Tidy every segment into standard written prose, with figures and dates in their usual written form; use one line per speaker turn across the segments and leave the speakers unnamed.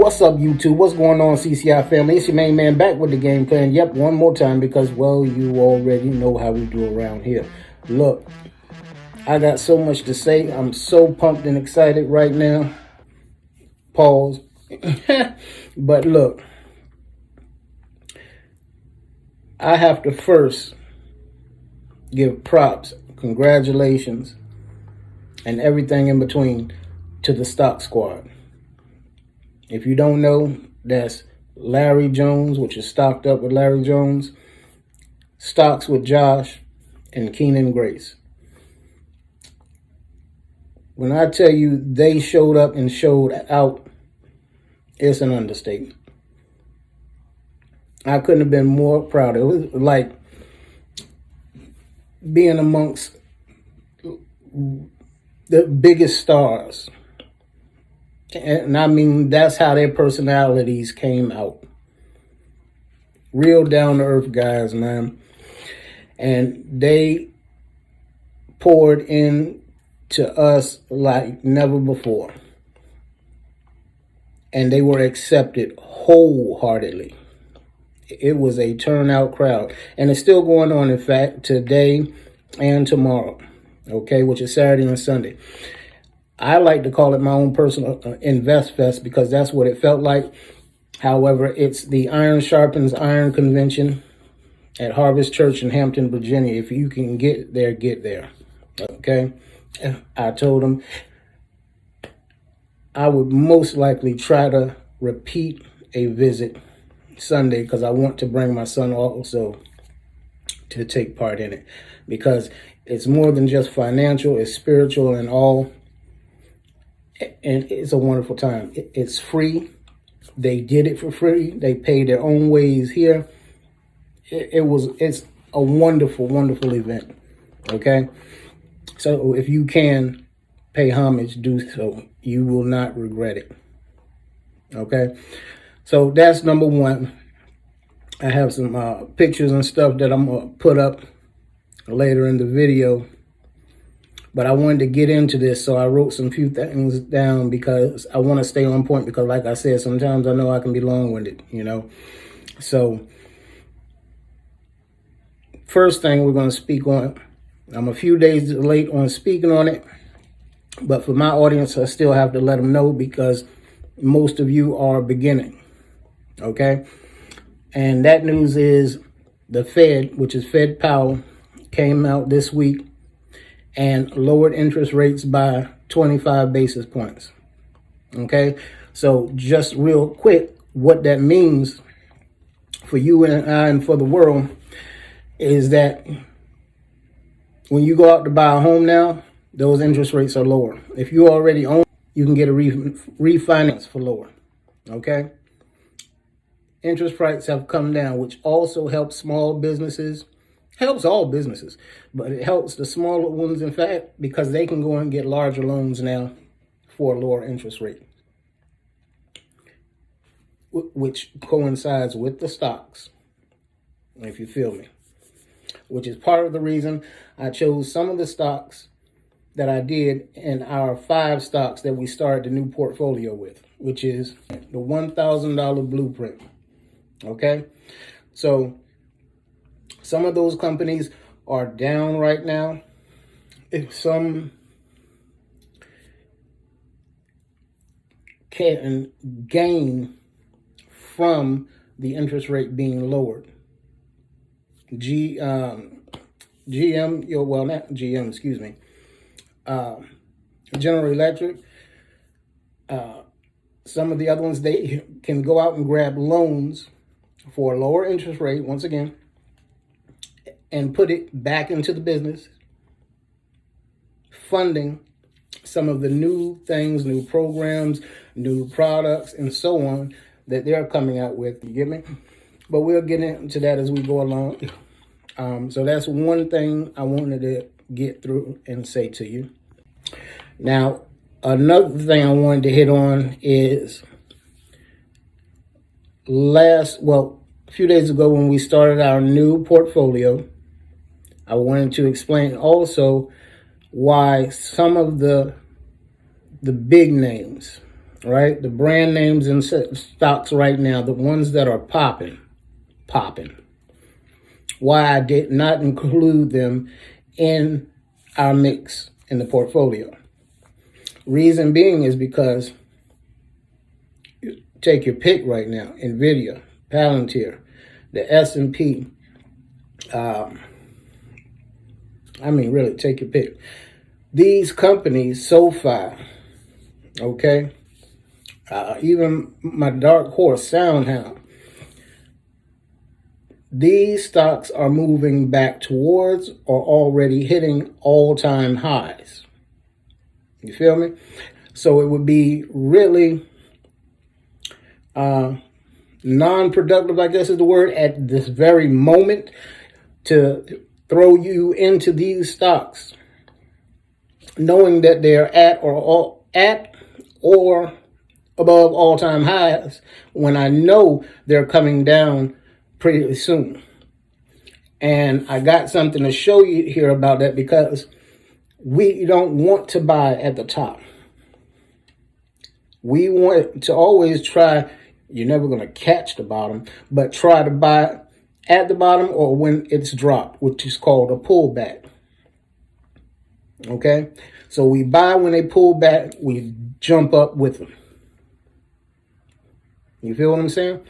What's up, YouTube? What's going on, CCI family? It's your main man back with the game plan. Yep, one more time because, well, you already know how we do around here. Look, I got so much to say. I'm so pumped and excited right now. Pause. But look, I have to first give props, congratulations, and everything in between to the stock squad. If you don't know, that's Larry Jones, which is stocked up with Larry Jones, stocks with Josh, and Kenan Grace. When I tell you they showed up and showed out, it's an understatement. I couldn't have been more proud. It was like being amongst the biggest stars. And I mean, that's how their personalities came out. Real down-to-earth guys, man. And they poured in to us like never before. And they were accepted wholeheartedly. It was a turnout crowd. And it's still going on, in fact, today and tomorrow. Okay, which is Saturday and Sunday. I like to call it my own personal Invest Fest because that's what it felt like. However, it's the Iron Sharpens Iron convention at Harvest Church in Hampton, Virginia. If you can get there, get there. Okay? I told them I would most likely try to repeat a visit Sunday because I want to bring my son also to take part in it because it's more than just financial, it's spiritual and all. And it's a wonderful time. It's free. They did it for free. They paid their own ways here. It's a wonderful, wonderful event. Okay? So if you can pay homage, do so. You will not regret it. Okay? So that's number one. I have some pictures and stuff that I'm going to put up later in the video. But I wanted to get into this, so I wrote some few things down because I want to stay on point because, like I said, sometimes I know I can be long-winded, you know. So, first thing we're going to speak on, I'm a few days late on speaking on it, but for my audience, I still have to let them know because most of you are beginning, okay? And that news is the Fed, which is Fed Powell, came out this week and lowered interest rates by 25 basis points. Okay, so just real quick, what that means for you and I and for the world is that when you go out to buy a home now, those interest rates are lower. If you already own, you can get a refinance for lower. Okay, interest rates have come down, which also helps small businesses. Helps all businesses, but it helps the smaller ones, in fact, because they can go and get larger loans now for a lower interest rate, which coincides with the stocks, if you feel me, which is part of the reason I chose some of the stocks that I did in our 5 stocks that we started the new portfolio with, which is the $1,000 blueprint. Okay, so some of those companies are down right now. If some can gain from the interest rate being lowered. GM, well, not GM, excuse me. General Electric. Some of the other ones, they can go out and grab loans for a lower interest rate, once again, and put it back into the business, funding some of the new things, new programs, new products, and so on that they're coming out with. You get me? But we'll get into that as we go along. So that's one thing I wanted to get through and say to you. Now, another thing I wanted to hit on is a few days ago when we started our new portfolio, I wanted to explain also why some of the big names, right? The brand names and stocks right now, the ones that are popping. Why I did not include them in our mix in the portfolio. Reason being is because take your pick right now. Nvidia, Palantir, the S&P. Really, take your pick. These companies, SoFi, okay, even my dark horse, SoundHound, these stocks are moving back towards or already hitting all-time highs. You feel me? So it would be really non-productive, I guess is the word, at this very moment to throw you into these stocks, knowing that they're at or above all-time highs when I know they're coming down pretty soon. And I got something to show you here about that, because we don't want to buy at the top. We want to always try, you're never going to catch the bottom, but try to buy at the bottom or when it's dropped, which is called a pullback. Okay? So we buy when they pull back, we jump up with them. You feel what I'm saying?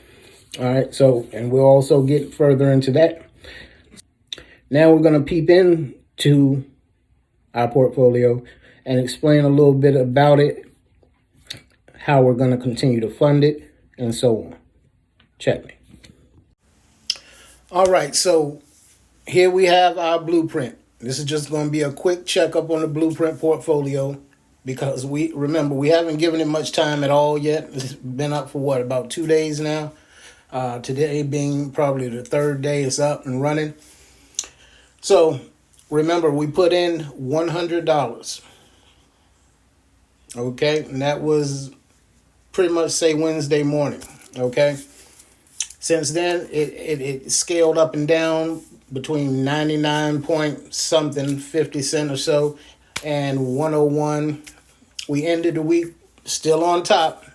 All right, so, and we'll also get further into that. Now we're going to peep into our portfolio and explain a little bit about it, how we're going to continue to fund it, and so on. Check me. All right, so here we have our blueprint. This is just going to be a quick checkup on the blueprint portfolio, because we haven't given it much time at all yet. It's been up for about 2 days now. Today being probably the third day it's up and running. So remember, we put in $100. Okay, and that was pretty much say Wednesday morning. Okay, since then it scaled up and down between 99 point something 50 cent or so and 101. We ended the week still on top.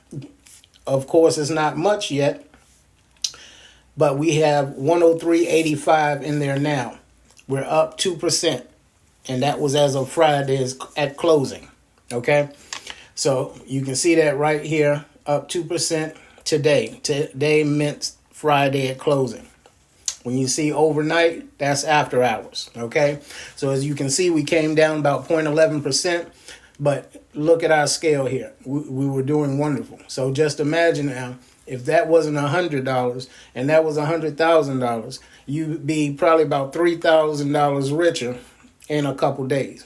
Of course, it's not much yet, but we have 103.85 in there now. We're up 2%, and that was as of Friday at closing. Okay, so you can see that right here, up 2% today. Today meant Friday at closing. When you see overnight, that's after hours. Okay, so as you can see, we came down about 0.11%, but look at our scale here. We were doing wonderful. So just imagine now, if that wasn't $100 and that was $100,000, you'd be probably about $3,000 richer in a couple days.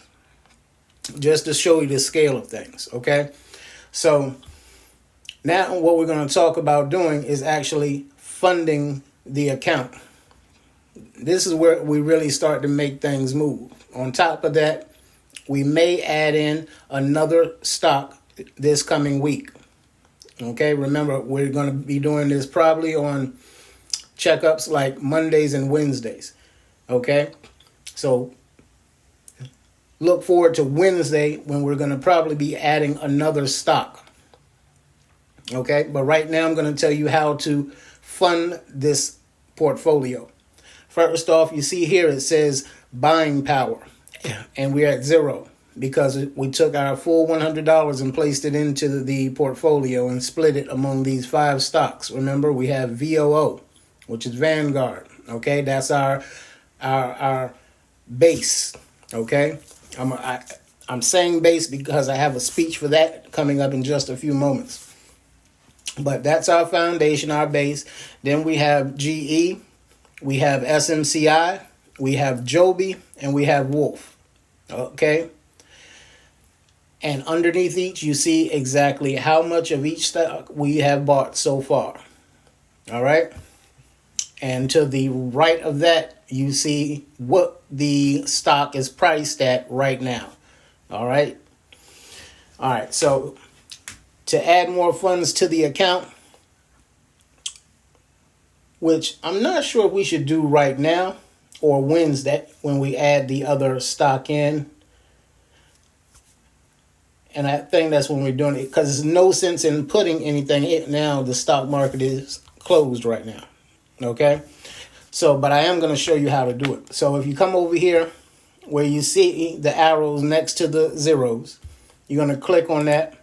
Just to show you the scale of things, okay? So now what we're going to talk about doing is actually funding the account. This is where we really start to make things move. On top of that, we may add in another stock this coming week. Okay, remember, we're going to be doing this probably on checkups like Mondays and Wednesdays. Okay, so look forward to Wednesday when we're going to probably be adding another stock. Okay, but right now I'm going to tell you how to fund this portfolio. First off, you see here it says buying power, and we're at 0. Because we took our full $100 and placed it into the portfolio and split it among these 5 stocks. Remember, we have VOO, which is Vanguard. Okay, that's our base. Okay, I'm saying base because I have a speech for that coming up in just a few moments. But that's our foundation, our base. Then we have GE, we have SMCI, we have Joby, and we have Wolf. Okay. And underneath each, you see exactly how much of each stock we have bought so far. All right. And to the right of that, you see what the stock is priced at right now. All right. All right. So to add more funds to the account, which I'm not sure we should do right now or Wednesday when we add the other stock in. And I think that's when we're doing it, because there's no sense in putting anything in now. The stock market is closed right now. Okay? So, but I am going to show you how to do it. So if you come over here where you see the arrows next to the zeros, you're going to click on that.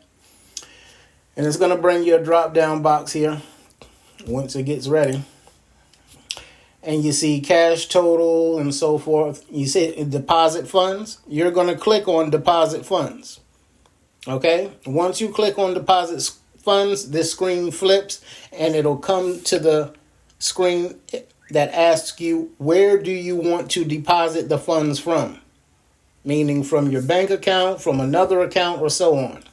And it's going to bring you a drop down box here once it gets ready. And you see cash total and so forth. You see deposit funds. You're going to click on deposit funds. Okay? Once you click on deposit funds, this screen flips and it'll come to the screen that asks you, where do you want to deposit the funds from? Meaning from your bank account, from another account, or so on.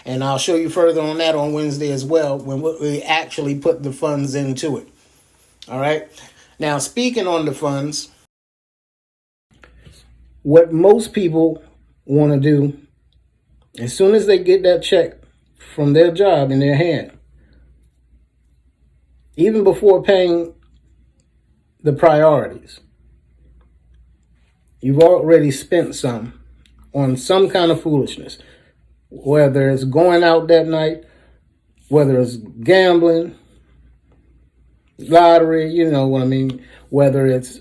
And I'll show you further on that on Wednesday as well, when we actually put the funds into it. All right. Now, speaking on the funds, what most people want to do, as soon as they get that check from their job in their hand, even before paying the priorities, you've already spent some on some kind of foolishness, whether it's going out that night, whether it's gambling, lottery, you know what I mean, whether it's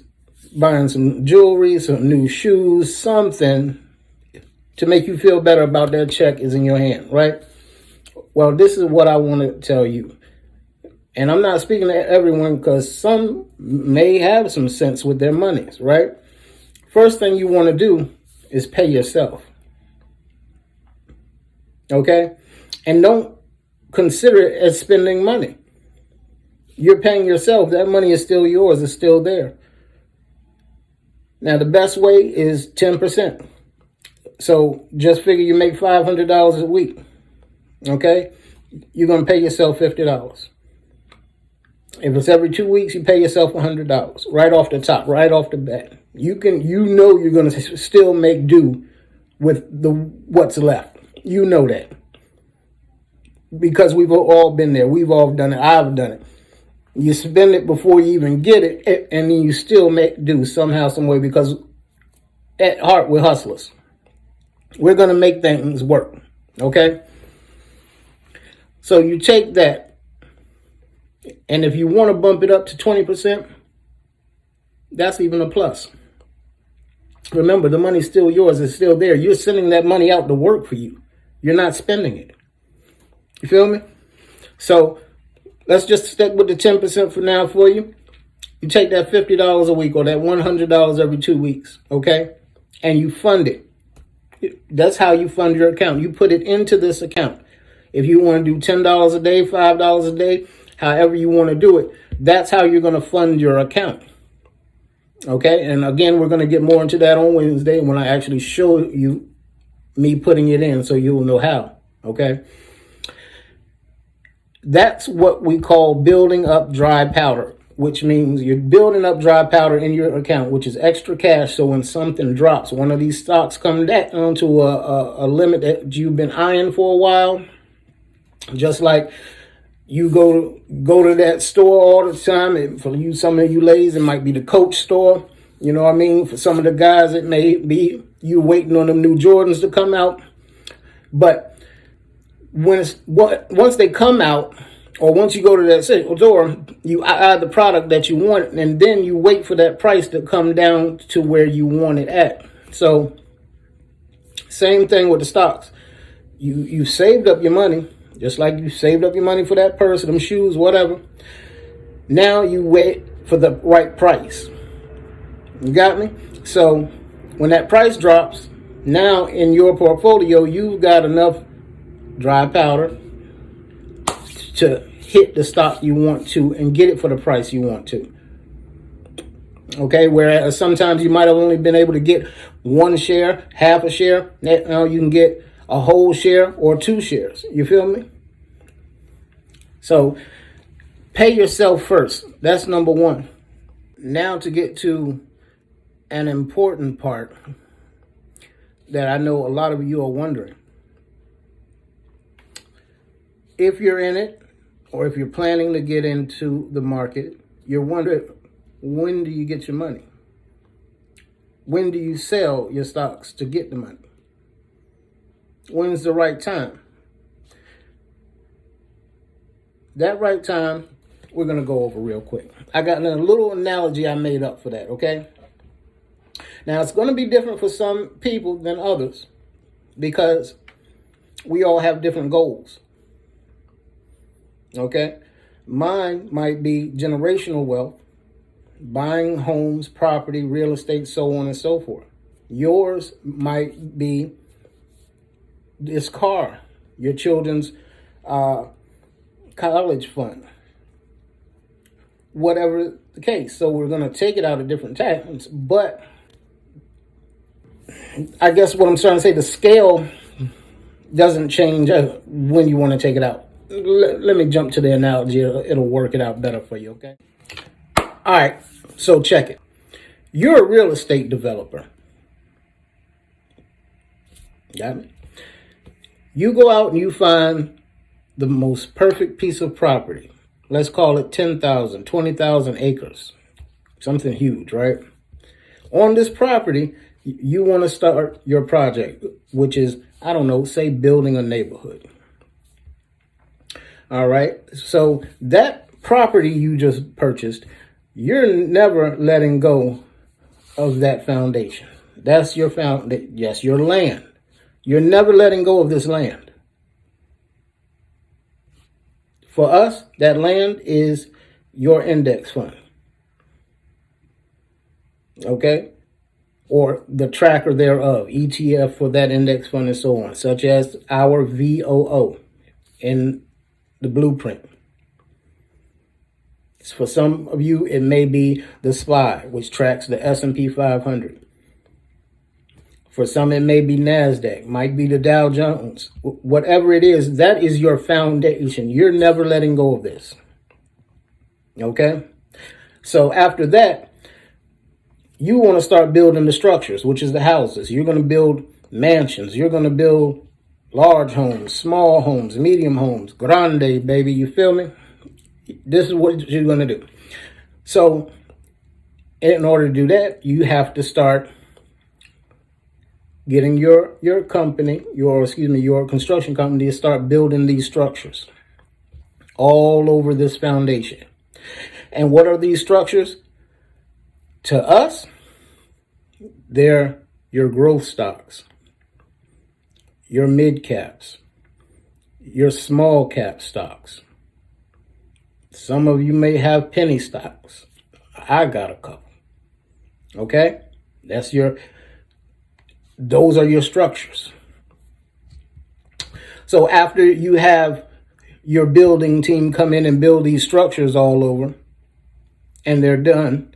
buying some jewelry, some new shoes, something to make you feel better about that check is in your hand, right? Well, this is what I want to tell you. And I'm not speaking to everyone, because some may have some sense with their monies, right? First thing you want to do is pay yourself. Okay? And don't consider it as spending money. You're paying yourself. That money is still yours. It's still there. Now, the best way is 10%. So just figure you make $500 a week. Okay? You're going to pay yourself $50. If it's every 2 weeks, you pay yourself $100 right off the top, right off the bat. You're going to still make do with what's left. You know that, because we've all been there. We've all done it. I've done it. You spend it before you even get it, and then you still make do somehow, some way, because at heart, we're hustlers. We're going to make things work. Okay? So you take that. And if you want to bump it up to 20%, that's even a plus. Remember, the money's still yours. It's still there. You're sending that money out to work for you. You're not spending it. You feel me? So let's just stick with the 10% for now for you. You take that $50 a week or that $100 every 2 weeks, okay? And you fund it. That's how you fund your account. You put it into this account. If you want to do $10 a day, $5 a day, however you want to do it, that's how you're going to fund your account. Okay? And again, we're going to get more into that on Wednesday when I actually show you me putting it in, so you'll know how. Okay? That's what we call building up dry powder, which means you're building up dry powder in your account, which is extra cash. So when something drops, one of these stocks come down to a limit that you've been eyeing for a while, just like you go to that store all the time. And for you, some of you ladies, it might be the Coach store. You know what I mean? For some of the guys, it may be you waiting on them new Jordans to come out. But once they come out, or once you go to that store, you eye the product that you want, and then you wait for that price to come down to where you want it at. So, same thing with the stocks. You saved up your money, just like you saved up your money for that purse, them shoes, whatever. Now you wait for the right price. You got me? So when that price drops, now in your portfolio, you've got enough dry powder to hit the stock you want to and get it for the price you want to. Okay, whereas sometimes you might have only been able to get one share, half a share. Now you can get a whole share or 2 shares. You feel me? So pay yourself first. That's number one. Now to get to an important part that I know a lot of you are wondering. If you're in it, or if you're planning to get into the market, you're wondering, when do you get your money? When do you sell your stocks to get the money? When's the right time? That right time, we're going to go over real quick. I got a little analogy I made up for that, okay? Now, it's going to be different for some people than others because we all have different goals, okay? Mine might be generational wealth, buying homes, property, real estate, so on and so forth. Yours might be this car, your children's college fund, whatever the case. So we're going to take it out at different times, but I guess what I'm trying to say, the scale doesn't change when you want to take it out. Let me jump to the analogy. It'll work it out better for you, okay? All right, so check it. You're a real estate developer. Got me? You go out and you find the most perfect piece of property. Let's call it 10,000, 20,000 acres. Something huge, right? On this property, you want to start your project, which is, I don't know, say building a neighborhood. All right. So that property you just purchased, you're never letting go of that foundation. That's your yes, your land. You're never letting go of this land. For us, that land is your index fund. Okay? Or the tracker thereof, ETF for that index fund and so on, such as our VOO in the blueprint. For some of you, it may be the SPY, which tracks the S&P 500. For some, it may be NASDAQ, might be the Dow Jones. Whatever it is, that is your foundation. You're never letting go of this. Okay? So after that, you want to start building the structures, which is the houses. You're going to build mansions. You're going to build large homes, small homes, medium homes, grande, baby. You feel me? This is what you're going to do. So in order to do that, you have to start getting your company, your construction company to start building these structures all over this foundation. And what are these structures? To us, they're your growth stocks, your mid caps, your small cap stocks. Some of you may have penny stocks. I got a couple. Okay? Those are your structures. So after you have your building team come in and build these structures all over, and they're done,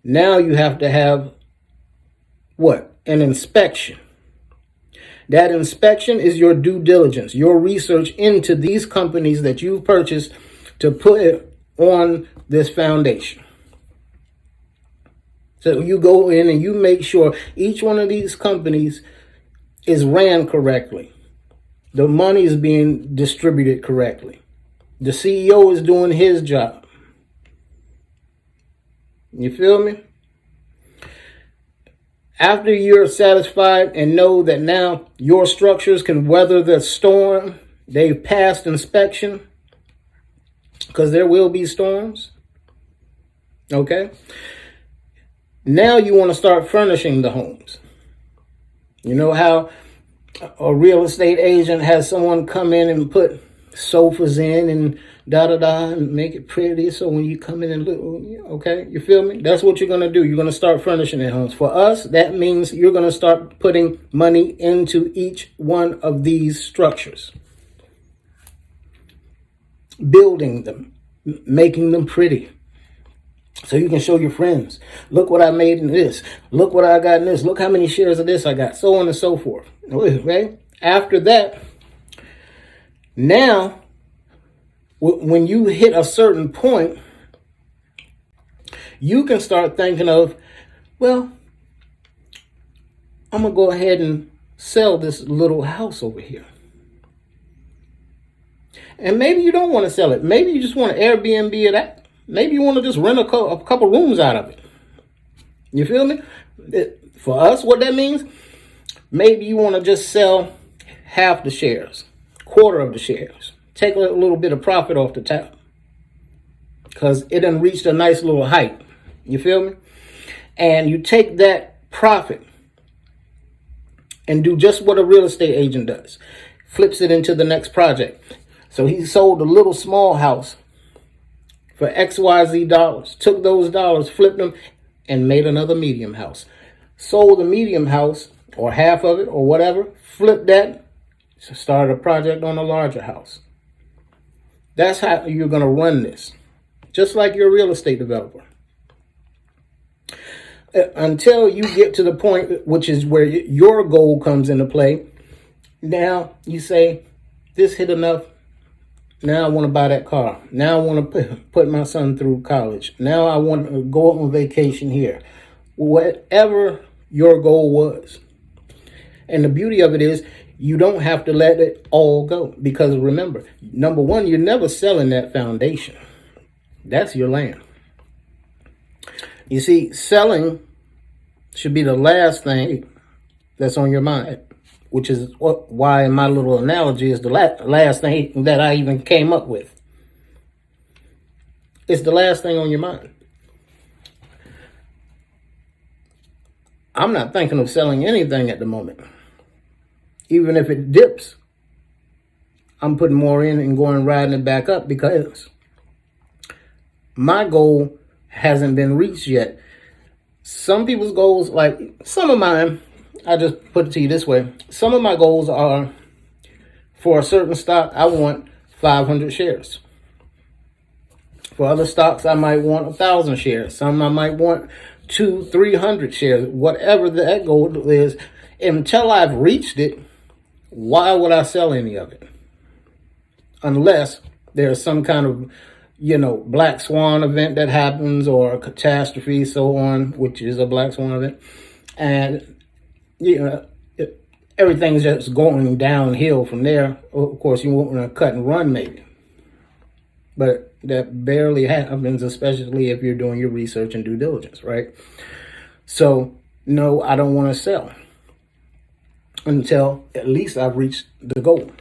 now you have to have what? An inspection. That inspection is your due diligence, your research into these companies that you've purchased to put it on this foundation. So you go in and you make sure each one of these companies is ran correctly. The money is being distributed correctly. The CEO is doing his job. You feel me? After you're satisfied and know that now your structures can weather the storm, they've passed inspection, because there will be storms. Okay? Now you want to start furnishing the homes. You know how a real estate agent has someone come in and put sofas in and da-da-da and make it pretty, so when you come in and look, okay, you feel me? That's what you're going to do. You're going to start furnishing the homes. For us, that means you're going to start putting money into each one of these structures. Building them, making them pretty. So you can show your friends, look what I made in this. Look what I got in this. Look how many shares of this I got. So on and so forth. Okay? After that, now, when you hit a certain point, you can start thinking of, well, I'm going to go ahead and sell this little house over here. And maybe you don't want to sell it. Maybe you just want to Airbnb it out. Maybe you want to just rent a couple rooms out of it. You feel me? For us, what that means, maybe you want to just sell half the shares, quarter of the shares. Take a little bit of profit off the top, because it done reached a nice little height. You feel me? And you take that profit and do just what a real estate agent does. Flips it into the next project. So he sold a little small house for XYZ dollars. Took those dollars, flipped them, and made another medium house. Sold the medium house, or half of it, or whatever. Flipped that, started a project on a larger house. That's how you're going to run this. Just like your real estate developer. Until you get to the point, which is where your goal comes into play. Now you say, this hit enough. Now I want to buy that car. Now I want to put my son through college. Now I want to go on vacation here. Whatever your goal was. And the beauty of it is, you don't have to let it all go. Because remember, number one, you're never selling that foundation. That's your land. You see, selling should be the last thing that's on your mind, which is why my little analogy is the last thing that I even came up with. It's the last thing on your mind. I'm not thinking of selling anything at the moment. Even if it dips, I'm putting more in and going riding it back up, because my goal hasn't been reached yet. Some people's goals, like some of mine, I just put it to you this way. Some of my goals are, for a certain stock, I want 500 shares. For other stocks, I might want 1,000 shares. Some I might want 200-300 shares. Whatever that goal is, until I've reached it, why would I sell any of it? Unless there's some kind of, black swan event that happens, or a catastrophe, so on, which is a black swan event. And, everything's just going downhill from there. Of course, you want to cut and run maybe. But that barely happens, especially if you're doing your research and due diligence, right? So, no, I don't want to sell until at least I've reached the goal.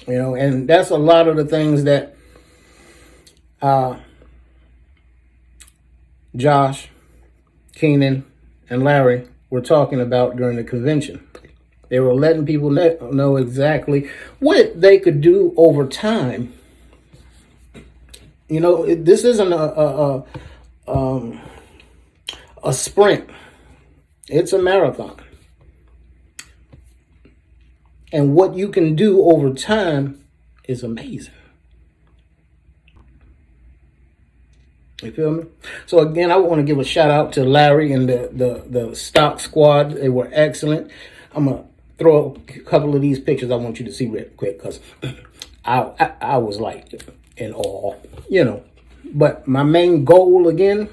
And that's a lot of the things that Josh, Kenan, and Larry were talking about during the convention. They were letting people know exactly what they could do over time. This isn't a sprint. It's a marathon. And what you can do over time is amazing. You feel me? So again, I want to give a shout out to Larry and the stock squad. They were excellent. I'm going to throw a couple of these pictures I want you to see real quick, because I was like in awe, But my main goal again,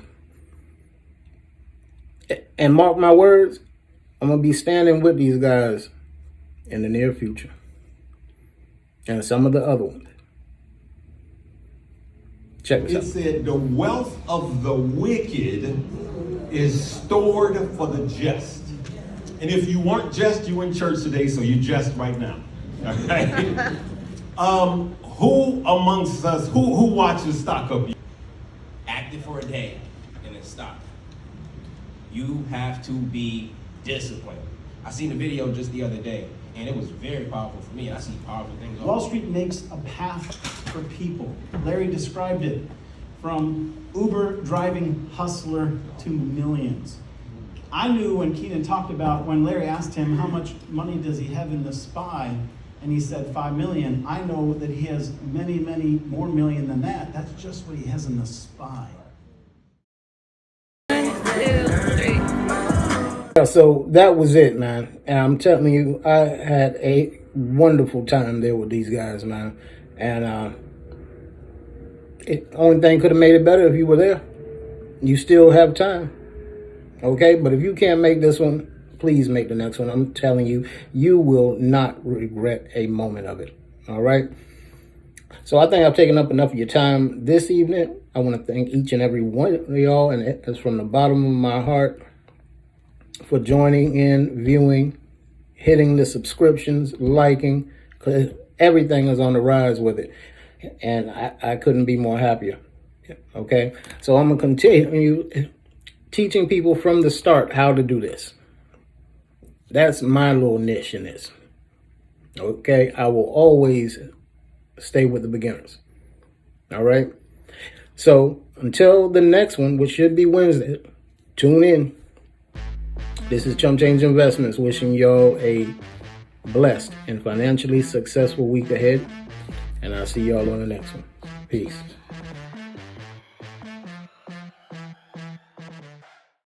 and mark my words, I'm going to be standing with these guys in the near future. And some of the other ones. Check this out.
It said, the wealth of the wicked is stored for the just. And if you weren't just, you in church today, so you just right now. All right? Who amongst us, who watches stock up?
Active for a day in a stock. You have to be disciplined. I seen a video just the other day, and it was very powerful for me. I see powerful things.
Wall Street makes a path for people. Larry described it, from Uber driving hustler to millions. I knew when Kenan talked about, when Larry asked him how much money does he have in the SPY, and he said 5 million, I know that he has many, many more million than that. That's just what he has in the SPY.
So that was it, man. And I'm telling you, I had a wonderful time there with these guys, man. And only thing could have made it better if you were there. You still have time. Okay? But if you can't make this one, please make the next one. I'm telling you, you will not regret a moment of it. All right? So I think I've taken up enough of your time this evening. I want to thank each and every one of y'all, and it's from the bottom of my heart, for joining in, viewing, hitting the subscriptions, liking, because everything is on the rise with it. And I couldn't be more happier. Okay, so I'm going to continue teaching people from the start how to do this. That's my little niche in this. Okay, I will always stay with the beginners. All right, so until the next one, which should be Wednesday, tune in. This is ChumpChange Investments wishing y'all a blessed and financially successful week ahead. And I'll see y'all on the next one. Peace.